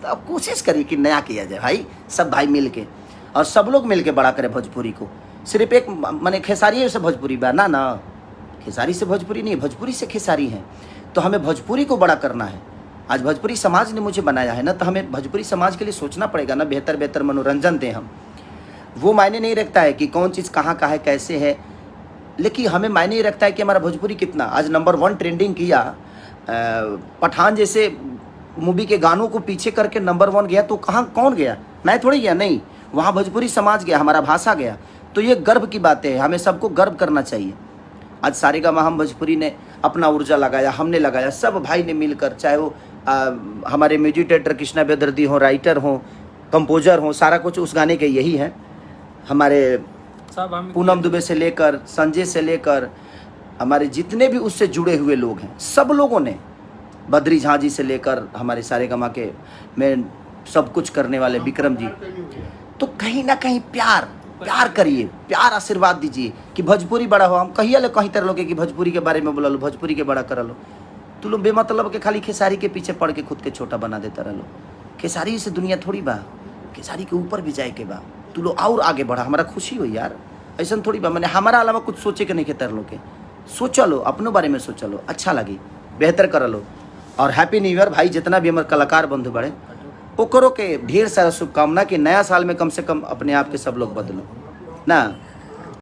तो अब कोशिश करिए कि नया किया जाए भाई, सब भाई मिल के, और सब लोग मिल के बड़ा करे भोजपुरी को। सिर्फ एक माने खेसारी से भोजपुरी बा ना, ना खेसारी से भोजपुरी नहीं, भोजपुरी से खेसारी है। तो हमें भोजपुरी को बड़ा करना है। आज भोजपुरी समाज ने मुझे बनाया है ना, तो हमें भोजपुरी समाज के लिए सोचना पड़ेगा ना, बेहतर बेहतर मनोरंजन दें हम। वो मायने नहीं रखता है कि कौन चीज़ कहाँ का है कैसे है, लेकिन हमें मायने ही रखता है कि हमारा भोजपुरी कितना आज नंबर 1 ट्रेंडिंग किया। पठान जैसे मूवी के गानों को पीछे करके नंबर 1 गया, तो कहाँ कौन गया? मैं थोड़ी गया, नहीं, वहाँ भोजपुरी समाज गया, हमारा भाषा गया। तो ये गर्व की बात है, हमें सबको गर्व करना चाहिए। आज सारेगामा हम भोजपुरी ने अपना ऊर्जा लगाया, हमने लगाया, सब भाई ने मिलकर, चाहे वो हमारे म्यूजिक डायरेक्टर कृष्णा बेदर्दी हो, राइटर हो, कंपोजर हो, सारा कुछ उस गाने के यही है। हमारे पूनम दुबे से लेकर संजय से लेकर हमारे जितने भी उससे जुड़े हुए लोग हैं, सब लोगों ने, बद्री झा जी से लेकर हमारे सारेगामा के में सब कुछ करने वाले विक्रम जी, तो कहीं ना कहीं प्यार करिए, प्यार आशीर्वाद दीजिए कि भोजपुरी बड़ा हो। हम कहिए ले कहीं तरह लोग कि भोजपुरी के बारे में बोला लो, भोजपुरी के बड़ा कर लो, तू लोग बेमतलब के खाली खेसारी के पीछे पड़ के खुद के छोटा बना देता रह लो। खेसारी से दुनिया थोड़ी बा, खेसारी के ऊपर भी जाए के बा, तू लोग और आगे बढ़ा, हमारा खुशी हो यार। ऐसा थोड़ी बा, मैंने हमारा अलावा कुछ सोचे के नहीं के तरह लोग के सोचा लो, अपनों बारे में सोचा लो, अच्छा लगी, बेहतर कर लो। और हैप्पी न्यू ईयर भाई, जितना भी हमारे कलाकार बंधु बड़े ओकरो के ढेर सारा शुभकामना कि नया साल में कम से कम अपने आप के सब लोग बदलो ना।